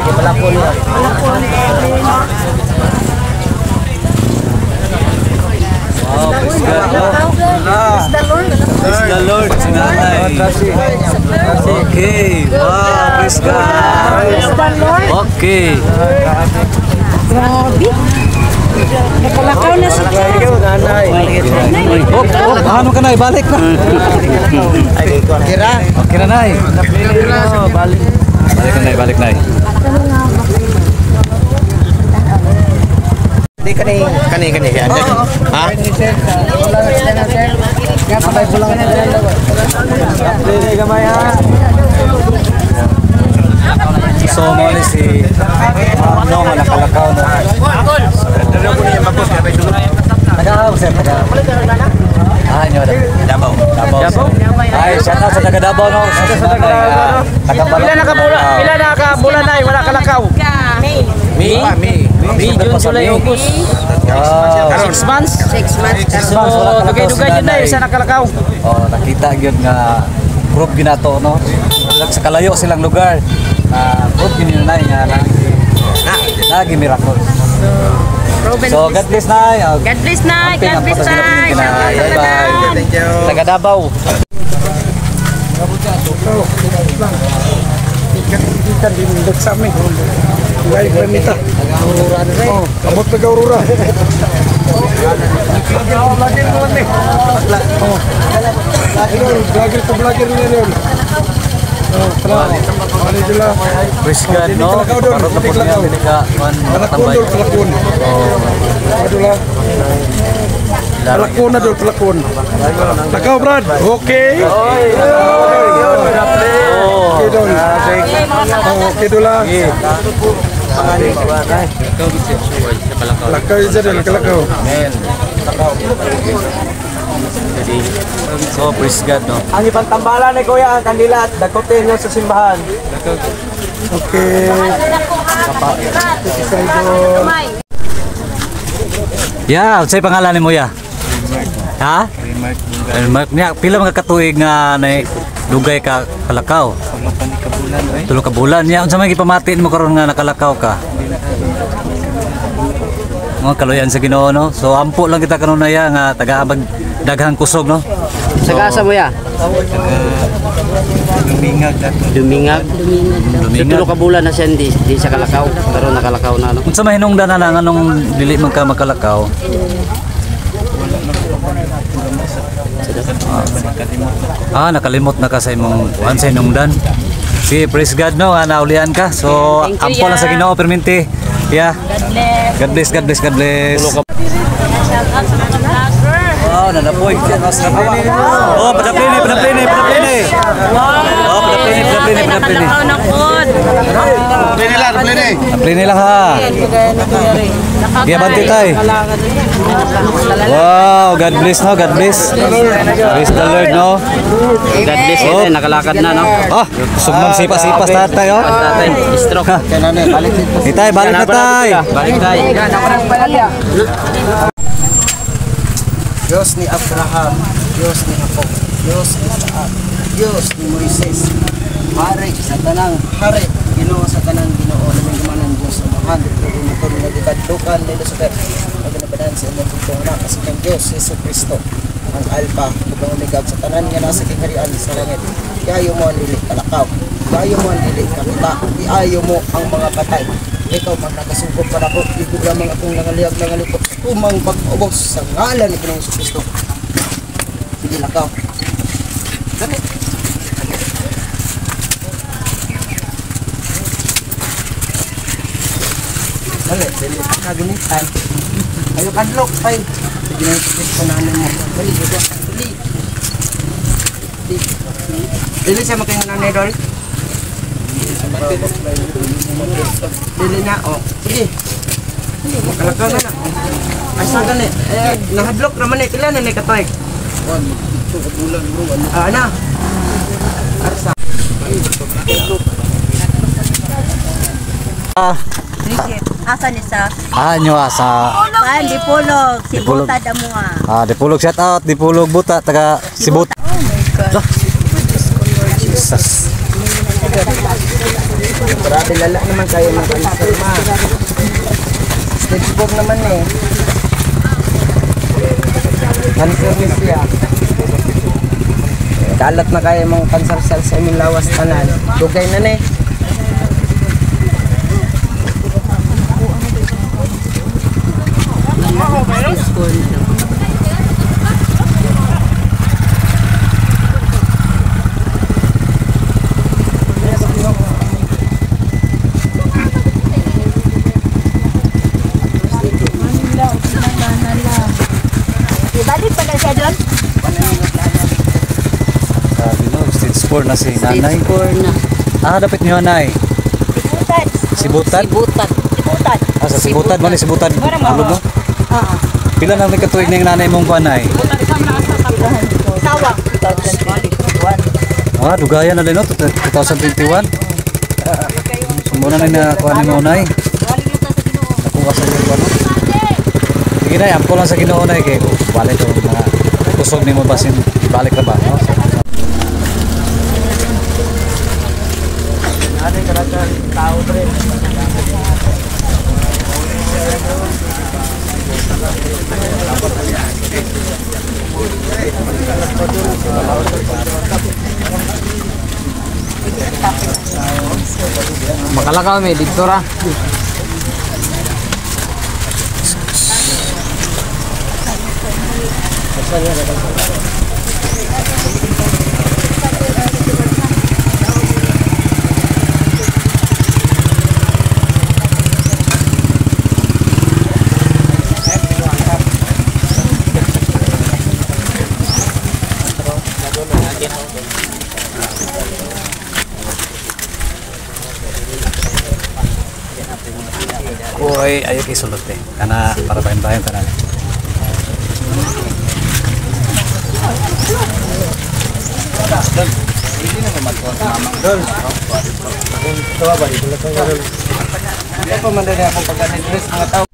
Malakon niya. Wow, praise God. Praise the Lord, sinanay. Okay, wow, praise God. Okay. Grabe. Nakalakaw na si nanay. Ano ka na, balik na. Kira? Okay na, nay. Balik. Balik na, balik na. Hindi kani yan. Ha? Kapay pulang na lang. Gamay ha. So, mali si Nong, nakalakaw na. Dalawa ko niya magos kapay sulod. Tagaw, sir, tagaw. Nyo na. Dabaw. Ay, shout out sa taga Davao, no? Pila na ka bulan ay wala kalakaw. May June, July, August. 6 months. 6 months. So, dugay-dugay yun na isa nakalakaw. Oh, nakita yun nga group ginato, no? Sa kalayo silang lugar. Group yun na nga lagi miracle. So, God bless na. God bless na. God bless na. Bye-bye. Thank you. Taga Davao. Kita di mindak sa amin. Gaya kramita. Kamot na gaurura. Vlogger niya yun. Praise God, no? Parot na po niya, binika. Pelakon. Adulah. Pelakon na doon, pelakon. Nakaw, Brad. Okay. Okay doon lang. Lakaw yun dyan, lakaw. So, praise God, no? Ang ibang tambalan ni Kuya, ang kandila at dakotin nyo sa simbahan. Okay. Yeah, sa'yo pangalan mo, ya? Ha? Mark niya. Pila mga katuig nga na dugay ka kalakaw? Tulong ka bulan. Ya, unsa may gipamatin mo karon nga nakalakaw ka? Mga kaluyan sa Ginoo, no? So ampo lang kita kanon na ya nga tagaabag daghang kusog, no? Sa kasa mo ya? Dumingag. Sa tulo ka bulan na siya di sa kalakaw. Pero nakalakaw na, no? Unsa may hinungdan na nga nung dili man ka makalakaw? Nakalimot na ka sa imong kuan sa hinungdan. Si praise God, no, naulian ka. So ampo lang sa Ginoo perminti. Yeah. God bless. Oh, nanapoy. Oh, padaplini. Plini lang ha. Dia banti tay. Wow, God bless, no, God bless. Praise the Lord, no. God bless ito, nakalakad na, no? Sugmang sipas tatay, oh. Tatay, stroke. Itay, balik na tay. Balik tayo. Diyos ni Abraham, Diyos ni Jacob, Diyos ni Isaac, Diyos ni Moises, Hari sa tanang hari, Ginoo sa tanang Ginoo, namang gumanan Diyos sa mahan, tumatun na dikadlukan nila sa ter, maganabanan sa inyong tutong na, kasi ng Diyos, Yesu Cristo, ang Alpha, ug Omega sa tanan nga nasa kikarian sa langit. Iayo mo ang dili kalakaw, iayo mo ang dili kamita, iayo mo ang mga patay. Ikaw man nakasugod para ko, igog lamang akong nangaliyag nangalikot, tumang pag-ubos sa ngalan ni Panginoong Kristo. Sige lakaw. Ganit. Dali, kaganitan. Ayo kadlok, ay. Sige na yung Kristo namin mo. Dili siya makingananay doon. Dili na, oh. Sige. Makalakaw na na. Ay, saan ka na? Nahadlok naman eh. Kailan na katoy? 1 bulan bro. Ana. Arsa. Asa ni sa? Nyo sa Dipulog. Si Buta Damuha. Dipulog, shout out, Dipulog Buta, taga Sibuta. Oh my God. Jesus. Grabe lala naman kayo ng cancer, ma. Stage 4 naman eh. Cancer ni siya. Kalat na kayo mga cancer cells sa imong lawas tanan. Dugay na ni. Ibalik pa na siya doon? Sabi no, stage 4 na si nanay. Stage 4 na. Dapat niyo nanay. Sibutan. Sibutan? Sibutan. Sibutan. Sa Sibutan man ni Sibutan. Ano mo? Pila na may katuig na yung nanay mong kuanay? Sawang. Dugayan na din no, 2021. Sumuna na na kuanay mo nay. Nakuha sa iyo no. Sige na, ampo lang sa Ginoo nay kay balik to mga kusog nimo basin balik ra ba no? Makalakaw may dito ra. Uy, ayo kay sulot eh. Kana para bayan-bayan tanan. Ito pa man din akong pagka-dress mga tao.